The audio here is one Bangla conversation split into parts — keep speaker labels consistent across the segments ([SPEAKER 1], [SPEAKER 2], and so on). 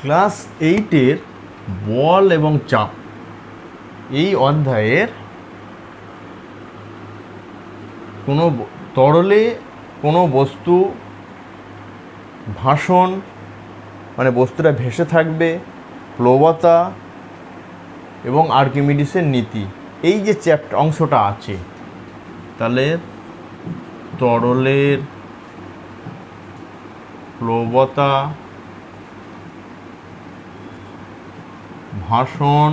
[SPEAKER 1] ক্লাস 8-এর বল এবং চাপ এই অধ্যায়ের কোনো তরলে কোনো বস্তু ভাসন মানে বস্তুটা ভেসে থাকবে, প্লবতা এবং আর্কিমিডিসের নীতি, এই যে অংশটা আছে, তাহলে তরলের প্লবতা, ভাসন,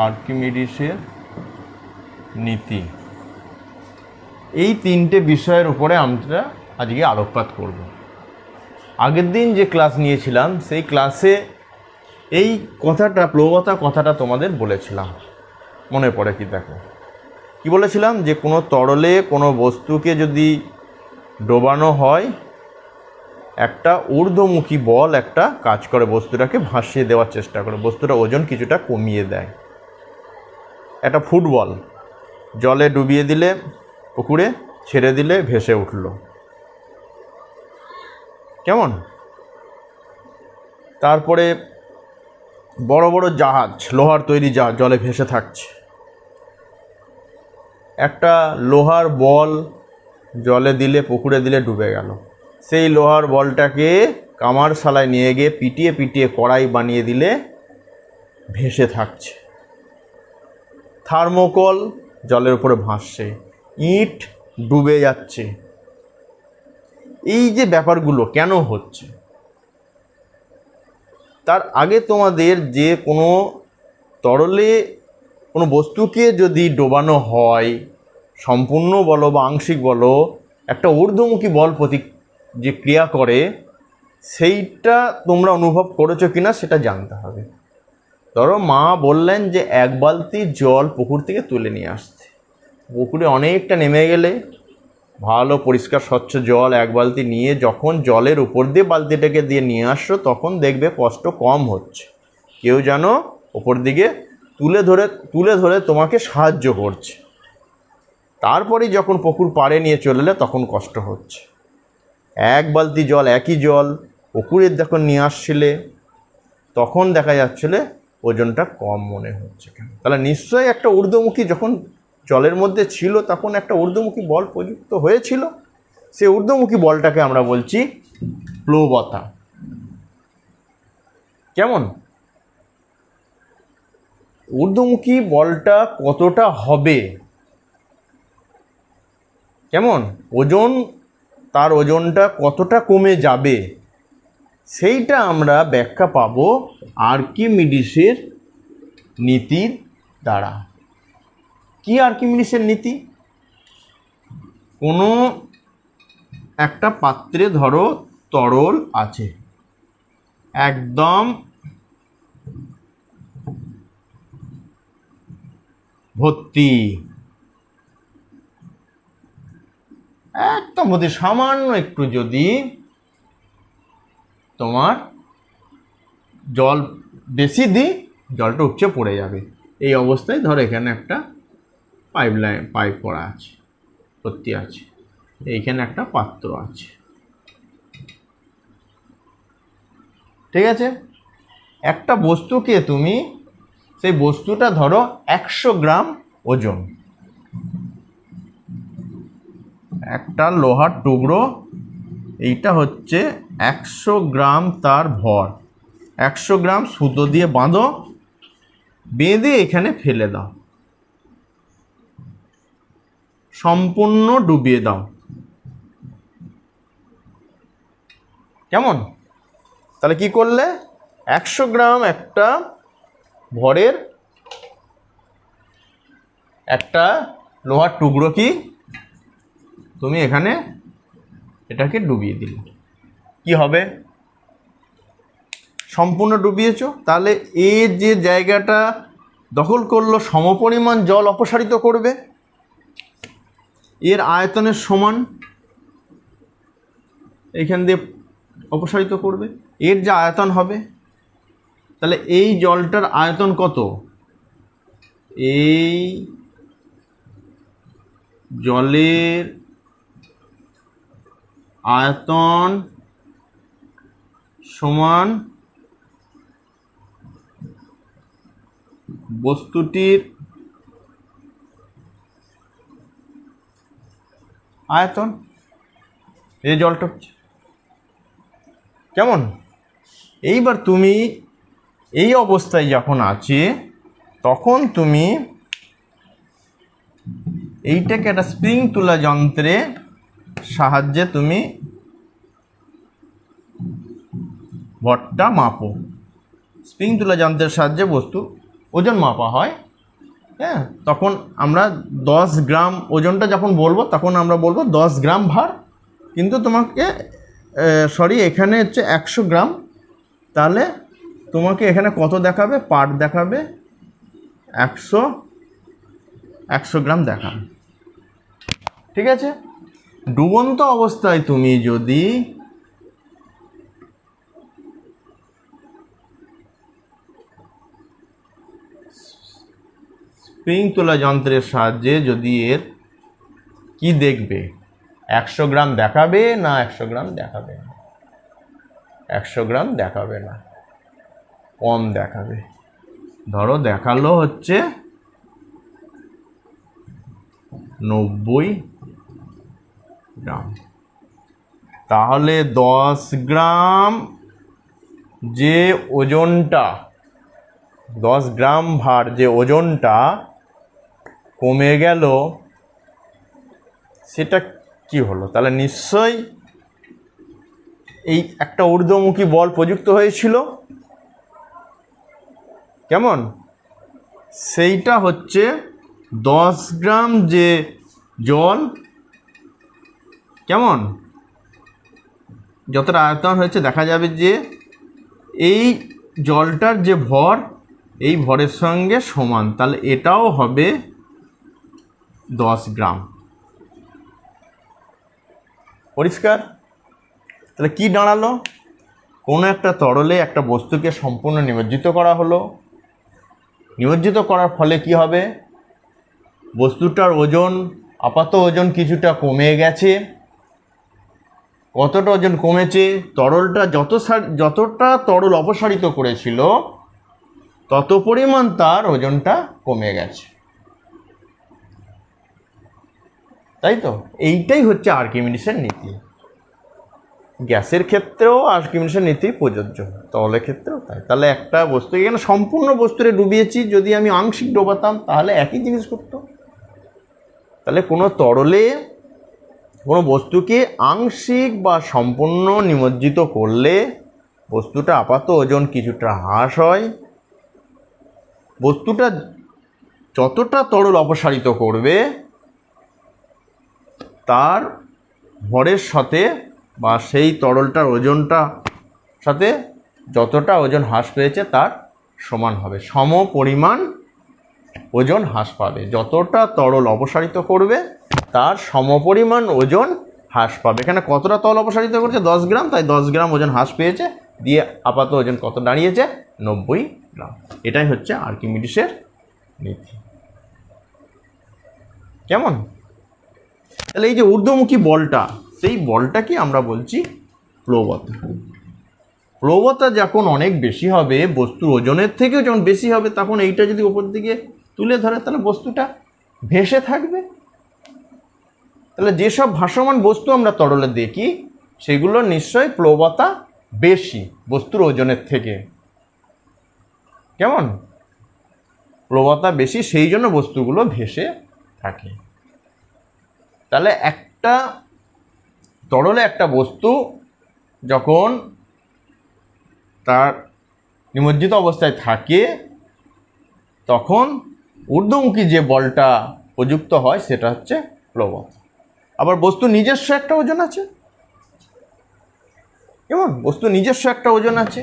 [SPEAKER 1] আর্কিমিডিসের নীতি, এই তিনটে বিষয়ের উপরে আমরা আজকে আলোকপাত করব। আগের দিন যে ক্লাস নিয়েছিলাম সেই ক্লাসে এই কথাটা, প্লবতা কথাটা তোমাদের বলেছিলাম, মনে পড়ে কি? দেখো কি বলেছিলাম, যে কোনো তরলে কোনো বস্তুকে যদি ডোবানো হয়, একটা ঊর্ধ্বমুখী বল একটা কাজ করে, বস্তুটাকে ভাসিয়ে দেওয়ার চেষ্টা করে, বস্তুটা ওজন কিছুটা কমিয়ে দেয়। একটা ফুটবল জলে ডুবিয়ে দিলে, পুকুরে ছেড়ে দিলে ভেসে উঠল, কেমন? তারপরে বড় বড় জাহাজ, লোহার তৈরি জাহাজ জলে ভেসে থাকছে, একটা লোহার বল জলে দিলে, পুকুরে দিলে ডুবে গেল, সেই লোহার বলটাকে কামারশালায় নিয়ে গিয়ে পিটিয়ে পিটিয়ে কড়াই বানিয়ে দিলে ভেসে থাকছে। থার্মোকল জলের উপরে ভাসছে, ইট ডুবে যাচ্ছে। এই যে ব্যাপারগুলো কেন হচ্ছে, তার আগে তোমাদের যে কোনো তরলে কোনো বস্তুকে যদি ডোবানো হয়, সম্পূর্ণ বলো বা আংশিক বলো, একটা ঊর্ধ্বমুখী বল যে ক্রিয়া করে, সেইটা তোমরা অনুভব করেছো কিনা সেটা জানতে হবে। ধরো মা বললেন যে 1 বালতি জল পুকুর থেকে তুলে নিয়ে আসতে, পুকুরে অনেকটা নেমে গেলে ভালো পরিষ্কার স্বচ্ছ জল 1 বালতি নিয়ে যখন জলের উপর দিয়ে বালতিটাকে দিয়ে নিয়ে আসছো, তখন দেখবে কষ্ট কম হচ্ছে, কেউ যেন ওপর দিকে তুলে ধরে তোমাকে সাহায্য করছে। তারপরেই যখন পুকুর পাড়ে নিয়ে চলে এলে তখন কষ্ট হচ্ছে। 1 বালতি জল, একই জল পুকুরে যখন নিয়ে আসছিলে, তখন দেখা যাচ্ছিলে ওজনটা কম মনে হচ্ছে। কেন? তাহলে নিশ্চয়ই একটা ঊর্ধ্বমুখী, যখন জলের মধ্যে ছিল তখন একটা ঊর্ধ্বমুখী বল প্রযুক্ত হয়েছিল। সেই ঊর্ধ্বমুখী বলটাকে আমরা বলছি প্লবতা। কেমন? ঊর্ধ্বমুখী বলটা কতটা হবে, কেমন ওজন, তার ওজনটা কতটা কমে যাবে, সেইটা আমরা ব্যাখ্যা পাবো আর্কিমিডিসের নীতির দ্বারা। কি আর্কিমিডিসের নীতি? কোনো একটা পাত্রে ধরো তরল আছে, একদম ভর্তি, একদম ভর্তি, সামান্য একটু যদি তোমার জল বেশি দিই, জলটা উপচে পড়ে যাবে। এই অবস্থায় ধরো এখানে একটা পাইপ করা আছে, ভর্তি আছে, এইখানে একটা পাত্র আছে, ঠিক আছে? একটা বস্তুকে তুমি, সেই বস্তুটা ধরো 100 গ্রাম ওজন, একটা লোহার টুকরো, এইটা হচ্ছে 100 গ্রাম তার ভর। 100 গ্রাম সুতো দিয়ে বাঁধো, বেঁধে এখানে ফেলে দাও, সম্পূর্ণ ডুবিয়ে দাও, কেমন? তাহলে কি করলে? 100 গ্রাম একটা ভরের একটা লোহার টুকরো কি তুমি এখানে এটাকে ডুবিয়ে দিলে, কি হবে? সম্পূর্ণ ডুবিয়েছ। তাহলে এই যে জায়গাটা দখল করলো, সমপরিমাণ জল অপসারিত করবে, এর আয়তনের সমান এইখান দিয়ে অপসারিত করবে, এর যে আয়তন হবে, তাহলে এই জলটার আয়তন কত? এই জলের আয়তন সমান বস্তুটির আয়তন, এই জলটা হচ্ছে। কেমন? এইবার তুমি এই অবস্থায় যখন আছে তখন তুমি এইটাকে একটা স্প্রিং তোলা যন্ত্রে সাহায্যে তুমি ভরটা মাপো। স্প্রিং তোলা যন্ত্রের সাহায্যে বস্তু ওজন মাপা হয়। হ্যাঁ, তখন আমরা 10 গ্রাম ওজনটা যখন বলবো তখন আমরা বলবো 10 গ্রাম ভার, কিন্তু তোমাকে এখানে হচ্ছে 100 গ্রাম। তাহলে তোমাকে এখানে কত দেখাবে? পার্ট দেখাবে 100 গ্রাম দেখাবে। ঠিক আছে? ডুবন্ত অবস্থায় তুমি যদি স্প্রিং তোলা যন্ত্রের সাহায্যে যদি এর কি দেখবে, 100 গ্রাম দেখাবে না 100 গ্রাম দেখাবে না? 100 গ্রাম দেখাবে না, কম দেখাবে। ধরো দেখালো হচ্ছে 90 গ্রাম। তাহলে 10 গ্রাম যে ওজনটা, 10 গ্রাম ভার যে ওজনটা কমে গেল, সেটা কি হলো? তাহলে নিশ্চয়ই এই একটা ঊর্ধ্বমুখী বল প্রযুক্ত হয়েছিল। কেমন? সেইটা হচ্ছে 10 গ্রাম যে জল, কেমন, যতটা আয়তন হয়েছে দেখা যাবে যে এই জলটার যে ভর, এই ভরের সঙ্গে সমান। তাহলে এটাও হবে 10 গ্রাম। পরিষ্কার? তাহলে কি দাঁড়ালো? কোনো একটা তরলে একটা বস্তুকে সম্পূর্ণ নিমজ্জিত করা হলো। নিমজ্জিত করার ফলে কি হবে? বস্তুটার ওজন, আপাত ওজন কিছুটা কমে গেছে। কতটা ওজন কমেছে? তরলটা যতটা তরল অপসারিত করেছিল তত পরিমাণ তার ওজনটা কমে গেছে। তাই তো? এইটাই হচ্ছে আর্কিমিডিসের নীতি। গ্যাসের ক্ষেত্রেও আর্কিমিডিসের নীতি প্রযোজ্য, তরলের ক্ষেত্রেও তাই। তাহলে একটা বস্তু, এখানে সম্পূর্ণ বস্তুরে ডুবিয়েছি, যদি আমি আংশিক ডোবাতাম তাহলে একই জিনিস করতো। তাহলে কোনো তরলে কোনো বস্তুকে আংশিক বা সম্পূর্ণ নিমজ্জিত করলে বস্তুটা আপাত ওজন কিছুটা হ্রাস হয়। বস্তুটা যতটা তরল অপসারিত করবে তার ভরের সাথে বা সেই তরলটার ওজনটা সাথে যতটা ওজন হ্রাস পেয়েছে তার সমান হবে, সম পরিমাণ ওজন হ্রাস পাবে। যতটা তরল অপসারিত করবে তার সমপরিমাণ ওজন হ্রাস পাবে। এখানে কতটা তরল অপসারিত করেছে? 10 গ্রাম, তাই 10 গ্রাম ওজন হ্রাস পেয়েছে, দিয়ে আপাত ওজন কত দাঁড়িয়েছে? 90 গ্রাম। এটাই হচ্ছে আর্কিমিডিসের নীতি। কেমন? তাহলে এই যে ঊর্ধ্বমুখী বলটা, সেই বলটাকে আমরা বলছি প্লবতা। প্লবতা যখন অনেক বেশি হবে, বস্তুর ওজনের থেকেও যখন বেশি হবে, তখন এইটা যদি উপর দিকে তুলে ধরে তাহলে বস্তুটা ভেসে থাকবে। তাহলে যেসব ভাসমান বস্তু আমরা তরলে দেখি সেগুলো নিশ্চয়ই প্লবতা বেশি বস্তুর ওজনের থেকে। কেমন? প্লবতা বেশি, সেই জন্য বস্তুগুলো ভেসে থাকে। তাহলে একটা তরলে একটা বস্তু যখন তার নিমজ্জিত অবস্থায় থাকে তখন ঊর্ধ্বমুখী যে বলটা প্রযুক্ত হয় সেটা হচ্ছে প্লবতা। আবার বস্তু নিজস্ব একটা ওজন আছে। কেমন? বস্তু নিজস্ব একটা ওজন আছে।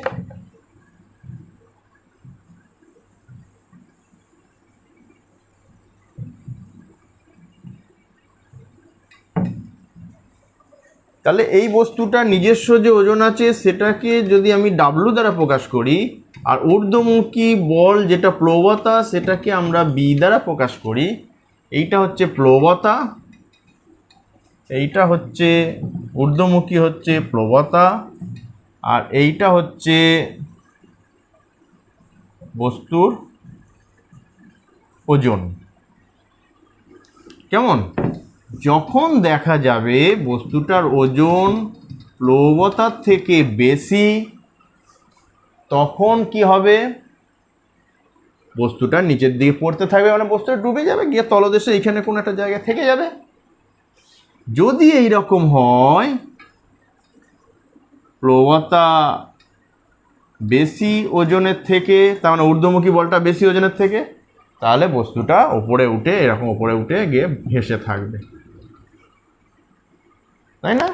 [SPEAKER 1] তাহলে এই বস্তুটা নিজস্ব যে ওজন আছে সেটাকে যদি আমি ডাব্লু দ্বারা প্রকাশ করি, আর ঊর্ধ্বমুখী বল যেটা প্লবতা সেটাকে আমরা বি দ্বারা প্রকাশ করি। এইটা হচ্ছে প্লবতা এইটা হচ্ছে ঊর্ধ্বমুখী হচ্ছে প্লবতা, আর এইটা হচ্ছে বস্তুর ওজন। কেমন? যখন দেখা যাবে বস্তুটার ওজন প্লবতার থেকে বেশি, তখন কি হবে? বস্তুটা নিচের দিকে পড়তে থাকবে, মানে বস্তুটা ডুবে যাবে, গিয়ে তলদেশে এখানে কোনো একটা জায়গায় থেকে যাবে। যদি এই রকম হয়, প্লবতা বেশি ওজনের থেকে, তার মানে ঊর্ধ্বমুখী বলটা বেশি ওজনের থেকে, তাহলে বস্তুটা ওপরে উঠে, এরকম ওপরে উঠে গিয়ে ভেসে থাকবে, তাই না?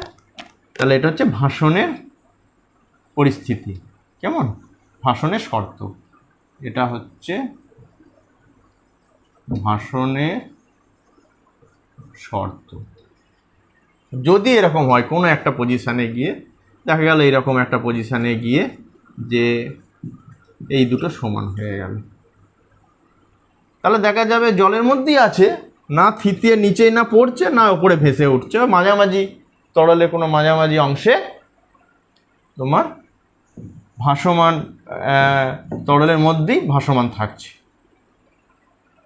[SPEAKER 1] তাহলে এটা হচ্ছে ভাসনের পরিস্থিতি। কেমন? ভাসনের শর্ত। এটা হচ্ছে ভাসনের শর্ত। যদি এরকম হয় কোনো একটা পজিশানে গিয়ে, দেখা গেল এইরকম একটা পজিশানে গিয়ে যে এই দুটো সমান হয়ে গেল, তাহলে দেখা যাবে জলের মধ্যেই আছে, না থিতিয়ে নিচেই না পড়ছে, না উপরে ভেসে উঠছে, মাঝামাঝি তরলে কোনো মাঝামাঝি অংশে তোমার ভাসমান, তরলের মধ্যেই ভাসমান থাকছে,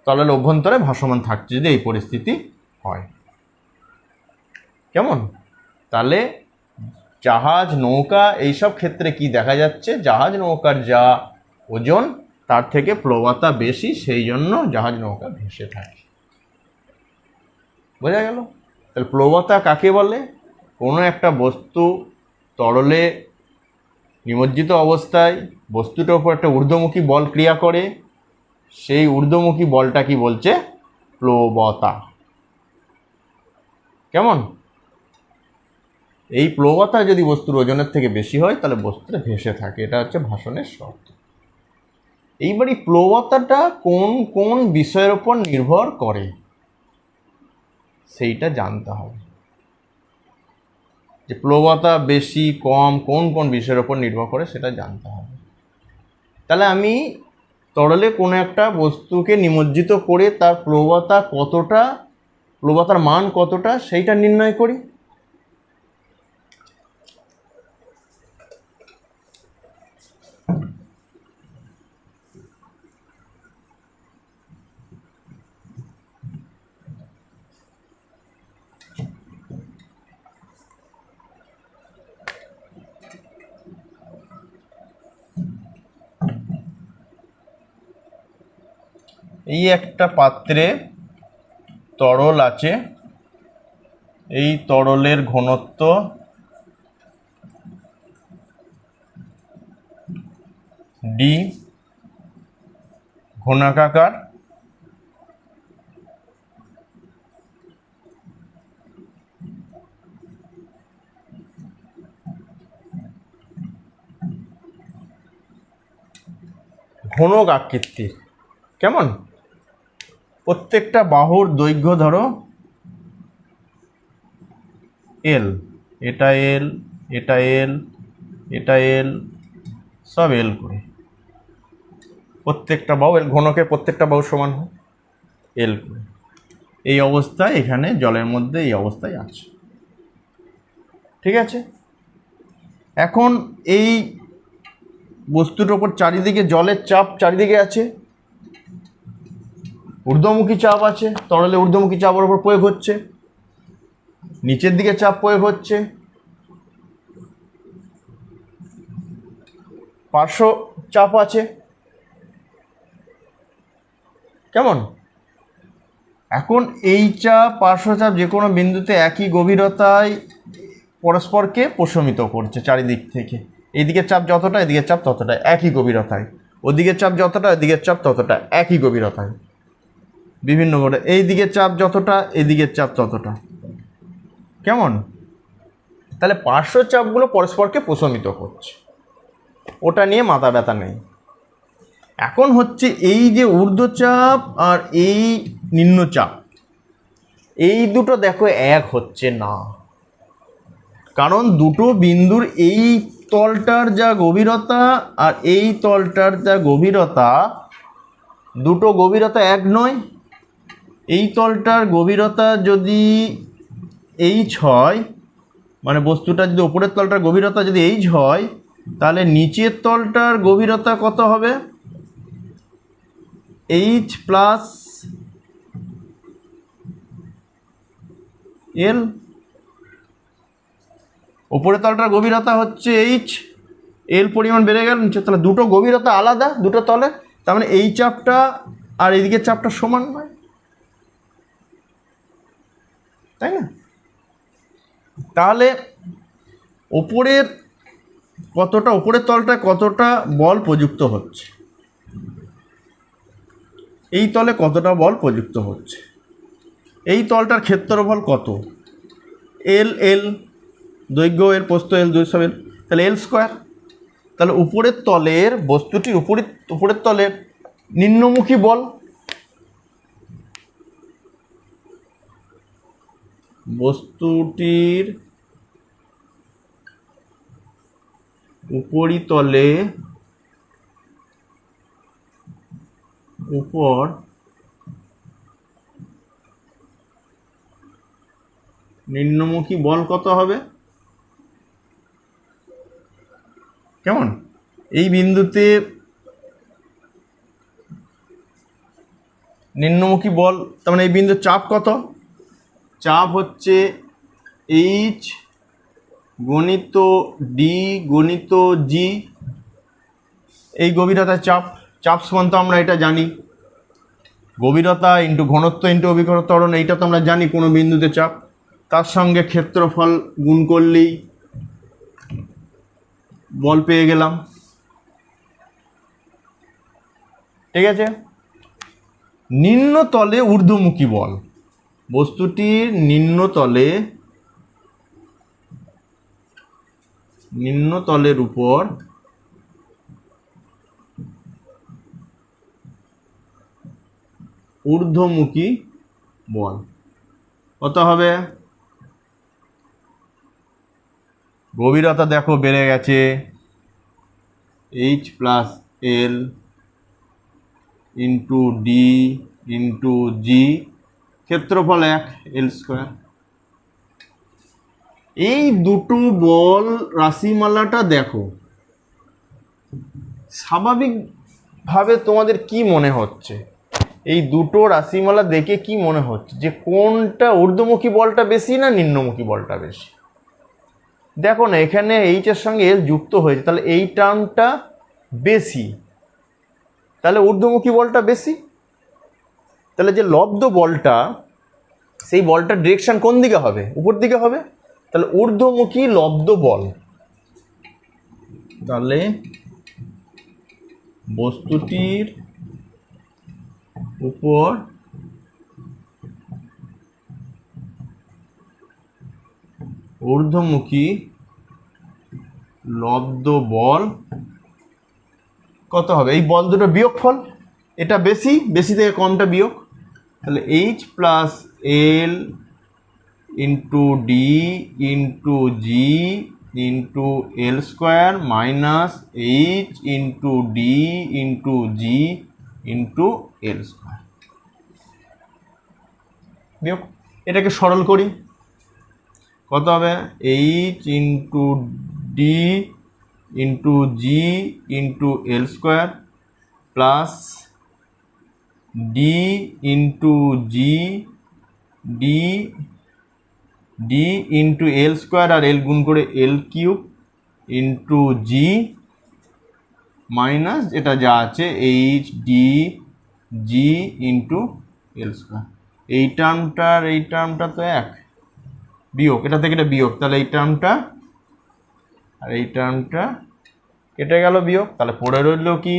[SPEAKER 1] তরলের অভ্যন্তরে ভাসমান থাকছে, যদি এই পরিস্থিতি হয়। কেমন? তাহলে জাহাজ, নৌকা, এইসব ক্ষেত্রে কি দেখা যাচ্ছে? জাহাজ নৌকার যা ওজন তার থেকে প্লবতা বেশি, সেই জন্য জাহাজ নৌকা ভেসে থাকে। বোঝা গেল? তাহলে প্লবতা কাকে বলে? কোনো একটা বস্তু তরলে নিমজ্জিত অবস্থায় বস্তুটার উপর একটা ঊর্ধ্বমুখী বল ক্রিয়া করে, সেই ঊর্ধ্বমুখী বলটা কি বলছে? প্লবতা। কেমন? এই প্লবতা যদি বস্তুর ওজনের থেকে বেশি হয়, তাহলে বস্তুটা ভেসে থাকে। এটা হচ্ছে ভাসনের শর্ত। এইবার এই প্লবতাটা কোন কোন বিষয়ের উপর নির্ভর করে সেইটা জানতে হবে, যে প্লবতা বেশি কম কোন কোন বিষয়ের উপর নির্ভর করে সেটা জানতে হবে। তাহলে আমি তরলে কোনো একটা বস্তুকে নিমজ্জিত করে তার প্লবতা কতটা, প্লবতার মান কতটা, সেইটা নির্ণয় করি। এই একটা পাত্রে তরল আছে, এই তরলের ঘনত্ব ডি, ঘনাকাকার, ঘনক আকৃতির। কেমন? প্রত্যেকটা বাহুর দৈর্ঘ্য ধরো এল, এটা এল, এটা এল, এটা এল, সব এল করে। প্রত্যেকটা বাহু, এল ঘনকের প্রত্যেকটা বাহু সমান হয় এল করে। এই অবস্থায় এখানে জলের মধ্যে এই অবস্থায় আছে। ঠিক আছে? এখন এই বস্তুটার উপর চারিদিকে জলের চাপ চারিদিকে আছে, ঊর্ধ্বমুখী চাপ আছে, তরলে ঊর্ধ্বমুখী চাপের উপর প্রয়োগ হচ্ছে, নিচের দিকে চাপ প্রয়োগ হচ্ছে, পার্শ্ব চাপ আছে। কেমন? এখন এই চাপ, পার্শ্ব চাপ যে কোনো বিন্দুতে একই গভীরতায় পরস্পরকে প্রশমিত করছে চারিদিক থেকে। এইদিকে চাপ যতটা, এদিকে চাপ ততটা, একই গভীরতায়। ওদিকে চাপ যতটা, এদিকে চাপ ততটা, একই গভীরতায়। বিভিন্ন করে এই দিকে চাপ যতটা, এদিকে চাপ ততটা। কেমন? তাহলে পার্শ্ব চাপগুলো পরস্পরকে প্রশমিত করছে, ওটা নিয়ে মাথা ব্যথা নেই। এখন হচ্ছে এই যে ঊর্ধ্বচাপ আর এই নিম্নচাপ, এই দুটো দেখো এক হচ্ছে না, কারণ দুটো বিন্দুর এই তলটার যা গভীরতা আর এই তলটার যা গভীরতা, দুটো গভীরতা এক নয়। এই তলটার গভীরতা যদি এইচ হয়, মানে বস্তুটা যদি ওপরের তলটার গভীরতা যদি এইচ হয়, তাহলে নিচের তলটার গভীরতা কত হবে? এইচ প্লাস এল। ওপরের তলটার গভীরতা হচ্ছে এইচ, এল পরিমাণ বেড়ে গেল নিচের তলে, দুটো গভীরতা আলাদা দুটো তলে, তার মানে এই চাপটা আর এইদিকের চাপটা সমান নয়, তাই না? তাহলে ওপরের তলটায় কতটা বল প্রযুক্ত হচ্ছে, এই তলে কতটা বল প্রযুক্ত হচ্ছে, এই তলটার ক্ষেত্রফল কত? এল এল, দৈর্ঘ্য এল, প্রস্থ এল, 200 এল, তাহলে এল স্কোয়ার। তাহলে উপরের তলের বস্তুটির উপরের তলের নিম্নমুখী বল, বস্তুটির উপরিতলে উপর নিম্নমুখী বল কত হবে? কেমন? এই বিন্দুতে নিম্নমুখী বল, তার মানে এই বিন্দুর চাপ কত? চাপ হচ্ছে এইচ গণিত ডি গণিত জি, এই গভীরতার চাপ সমান তো আমরা এটা জানি, গভীরতা ইন্টু ঘনত্ব ইন্টু অভিকর্ণ ত্বরণ, এইটা তো আমরা জানি কোনো বিন্দুতে চাপ, তার সঙ্গে ক্ষেত্রফল গুণ করলেই বল পেয়ে গেলাম। ঠিক আছে? নিম্নতলে ঊর্ধ্বমুখী বল, বস্তুটির নিম্নতলের উপর ঊর্ধ্বমুখী বল কত হবে? গভীরতা দেখো বেড়ে গেছে, H plus L into D into জি, ক্ষেত্রফল 1 এল স্কোয়ার। এই দুটো বল রাশিমালাটা দেখো, স্বাভাবিকভাবে তোমাদের কি মনে হচ্ছে? এই দুটো রাশিমালা দেখে কি মনে হচ্ছে যে কোনটা ঊর্ধ্বমুখী বলটা বেশি না নিম্নমুখী বলটা বেশি? দেখো না, এখানে এইচ এর সঙ্গে এল যুক্ত হয়েছে, তাহলে এই টার্মটা বেশি, তাহলে ঊর্ধ্বমুখী বলটা বেশি। তাহলে যে লব্ধ বলটা, সেই বলটার ডিরেকশন কোন দিকে হবে? উপর দিকে হবে, তাহলে ঊর্ধ্বমুখী লব্ধ বল। তাহলে বস্তুটির উপর ঊর্ধ্বমুখী লব্ধ বল কত হবে? এই বল দুটো বিয়োগফল, এটা বেশি, বেশি থেকে কমটা বিয়োগ, তাহলে H plus L into D into G into L square minus H into D into G into L square বিয়োগ। এটাকে সরল করি, কত হবে? H into D into G into L square plus D into G D D into L square আর এল গুণ করে L cube into G minus এটা যা আছে H D G into L square. এই টার্মটা তো এক, বিয়োগ, এটা থেকে এটা বিয়োগ, তাহলে এই টার্মটা আর এই টার্মটা কেটে গেল বিয়োগ, তাহলে পড়ে রইল কি?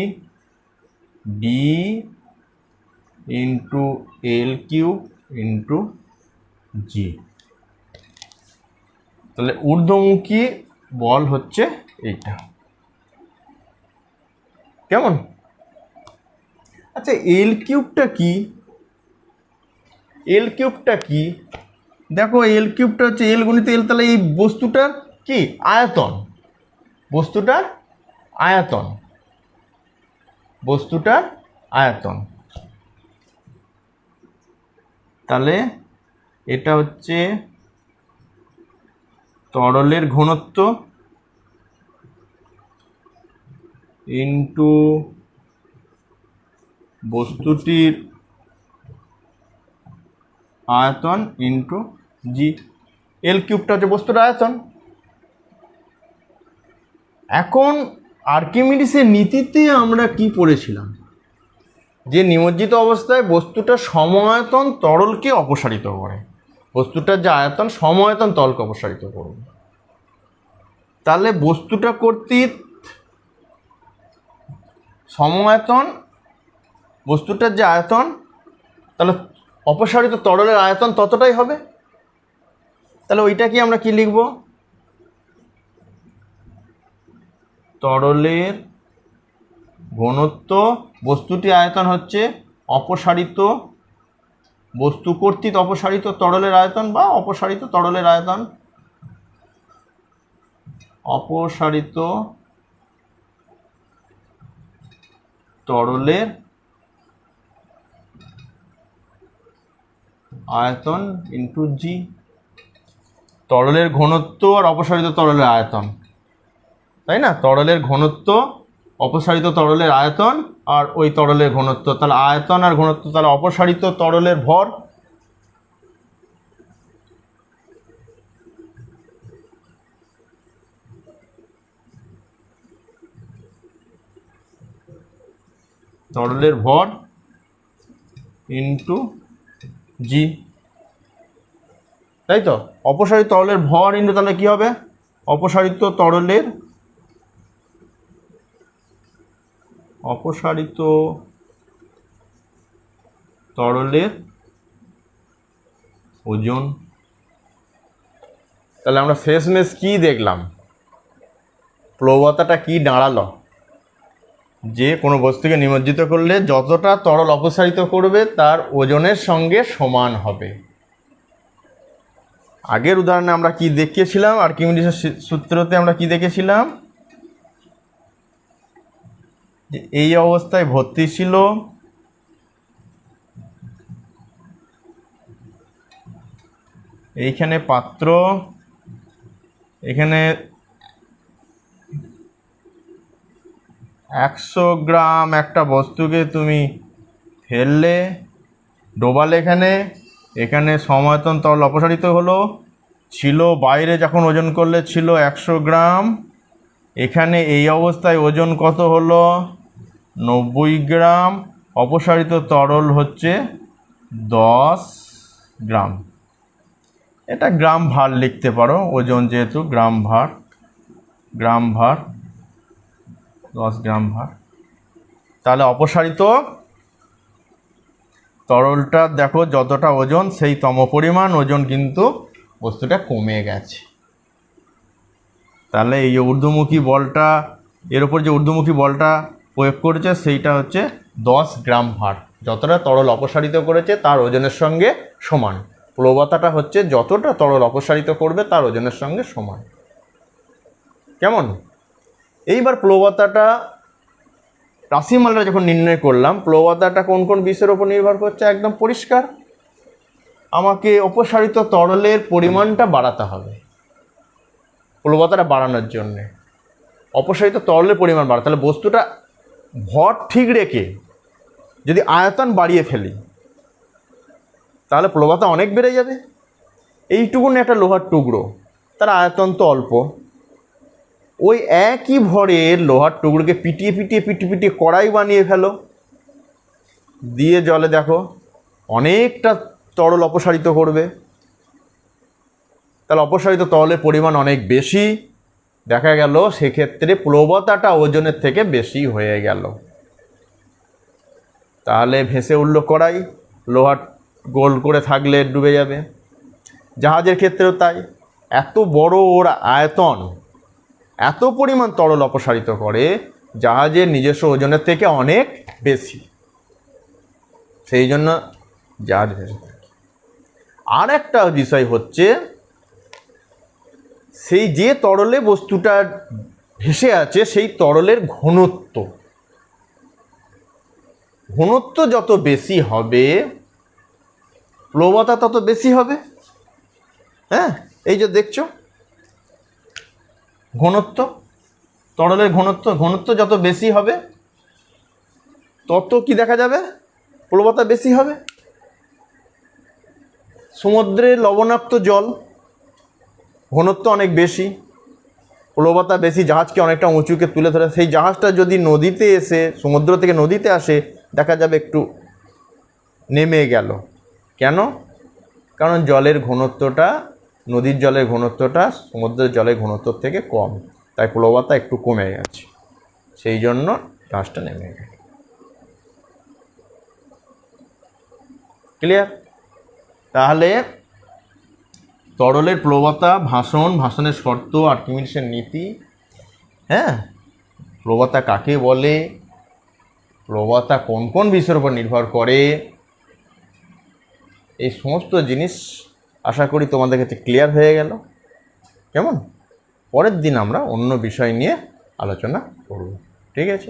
[SPEAKER 1] ডি ইন্টু এল কিউব ইন্টু জি। তাহলে ঊর্ধ্বমুখী বল হচ্ছে এইটা। কেমন? আচ্ছা, এল কিউবটা কি? এল কিউবটা কি? দেখো, এল কিউবটা হচ্ছে এল গুণিত এল, তাহলে এই বস্তুটার কি আয়তন, বস্তুটার আয়তন। তাহলে এটা হচ্ছে তরলের ঘনত্ব ইন্টু বস্তুটির আয়তন ইন্টু জি। এল কিউবটা হচ্ছে বস্তুর আয়তন। এখন আর্কিমিডিসের নীতিতে আমরা কি পড়েছিলাম, যে নিমজ্জিত অবস্থায় বস্তুটা সম-আয়তন তরলকে অপসারিত করে, বস্তুটার যে আয়তন সম-আয়তন তরলকে অপসারিত করবে। তাহলে বস্তুটা কর্তৃক সম-আয়তন বস্তুটার যে আয়তন, তাহলে অপসারিত তরলের আয়তন ততটাই হবে। তাহলে ওইটা কি আমরা কি লিখব, তরলের ঘনত্ব বস্তুটি আয়তন হচ্ছে অপসারিত বস্তু কর্তৃক অপসারিত তরলের আয়তন বা অপসারিত তরলের আয়তন, অপসারিত তরলের আয়তন ইন্টু জি। তরলের ঘনত্ব আর অপসারিত তরলের আয়তন, তাই না? তরলের ঘনত্ব, অপসারিত তরলের আয়তন আর ওই তরলের ঘনত্ব, তাহলে আয়তন আর ঘনত্ব, তাহলে অপসারিত তরলের ভর, তরলের ভর ইন্টু জি, তাই তো? অপসারিত তরলের ভর ইন্টু, তাহলে কি হবে, অপসারিত তরলের ওজন। তাহলে আমরা শেষমেশ কি দেখলাম, প্লবতাটা কি দাঁড়ালো, যে কোনো বস্তুকে নিমজ্জিত করলে যতটা তরল অপসারিত করবে তার ওজনের সঙ্গে সমান হবে। আগের উদাহরণে আমরা কি দেখিয়েছিলাম, আর্কিমিডিসের সূত্রতে আমরা কি দেখেছিলাম, যে এই অবস্থায় ভর্তি ছিল এইখানে পাত্র, এখানে 100 গ্রাম একটা বস্তুকে তুমি ফেললে, ডোবালে, এখানে সম-আয়তন তরল অপসারিত হলো, ছিল বাইরে যখন ওজন করলে ছিল 100 গ্রাম, এখানে এই অবস্থায় ওজন কত হলো 90 গ্রাম, অপসারিত তরল হচ্ছে 10 গ্রাম। এটা গ্রাম ভার লিখতে পারো, ওজন যেহেতু গ্রাম ভার 10 গ্রাম ভার। তাহলে অপসারিত তরলটা দেখো যতটা ওজন সেই পরিমাণ ওজন কিন্তু বস্তুটা কমে গেছে। তাহলে এই যে ঊর্ধ্বমুখী বলটা, এর ওপর যে ঊর্ধ্বমুখী বলটা প্রয়োগ করেছে সেইটা হচ্ছে 10 গ্রাম ভার, যতটা তরল অপসারিত করেছে তার ওজনের সঙ্গে সমান। প্লবতাটা হচ্ছে যতটা তরল অপসারিত করবে তার ওজনের সঙ্গে সমান। কেমন? এইবার প্লবতাটা রাশিমালা যখন নির্ণয় করলাম, প্লবতাটা কোন কোন বিষয়ের উপর নির্ভর করছে একদম পরিষ্কার। আমাকে অপসারিত তরলের পরিমাণটা বাড়াতে হবে প্লবতাটা বাড়ানোর জন্যে, অপসারিত তরলের পরিমাণ বাড়াতে, তাহলে বস্তুটা ভর ঠিক রেখে যদি আয়তন বাড়িয়ে ফেলি তাহলে প্লবতা অনেক বেড়ে যাবে। এইটুকুন একটা লোহার টুকরো, তার আয়তন তো অল্প, ওই একই ভরের লোহার টুকরোকে পিটিয়ে পিটিয়ে কড়াই বানিয়ে ফেলো, দিয়ে জলে দেখো অনেকটা তরল অপসারিত করবে, তাহলে অপসারিত তরলের পরিমাণ অনেক বেশি, দেখা গেল সেক্ষেত্রে প্লবতাটা ওজনের থেকে বেশি হয়ে গেল। তাহলে ভেসে উঠল কড়াই, লোহার গোল করে থাকলে ডুবে যাবে। জাহাজের ক্ষেত্রেও তাই, এত বড় ওর আয়তন, এত পরিমাণ তরল অপসারিত করে, জাহাজের নিজস্ব ওজনের থেকে অনেক বেশি, সেই জন্য জাহাজ ভেসে থাকে। আর একটা বিষয় হচ্ছে, সেই যে তরলে বস্তুটা ভেসে আছে সেই তরলের ঘনত্ব যত বেশি হবে প্লবতা তত বেশি হবে। হ্যাঁ, এই যে দেখছো ঘনত্ব, তরলের ঘনত্ব যত বেশি হবে তত কি দেখা যাবে, প্লবতা বেশি হবে। সমুদ্রে লবণাক্ত জল, ঘনত্ব অনেক বেশি, প্লবতা বেশি, জাহাজকে অনেকটা উঁচুকে তুলে ধরে। সেই জাহাজটা যদি নদীতে এসে, সমুদ্র থেকে নদীতে আসে, দেখা যাবে একটু নেমে গেল। কেন? কারণ জলের ঘনত্বটা, নদীর জলের ঘনত্বটা সমুদ্রের জলের ঘনত্ব থেকে কম, তাই প্লবতা একটু কমে গেছে, সেই জন্য জাহাজটা নেমে গেল। ক্লিয়ার? তাহলে তরলের প্লবতা, ভাষণের শর্ত, আর্কিমিডিসের নীতি, হ্যাঁ, প্লবতা কাকে বলে, প্লবতা কোন কোন বিষয়ের উপর নির্ভর করে, এই সমস্ত জিনিস আশা করি তোমাদের কাছে ক্লিয়ার হয়ে গেল। কেমন? পরের দিন আমরা অন্য বিষয় নিয়ে আলোচনা করব। ঠিক আছে?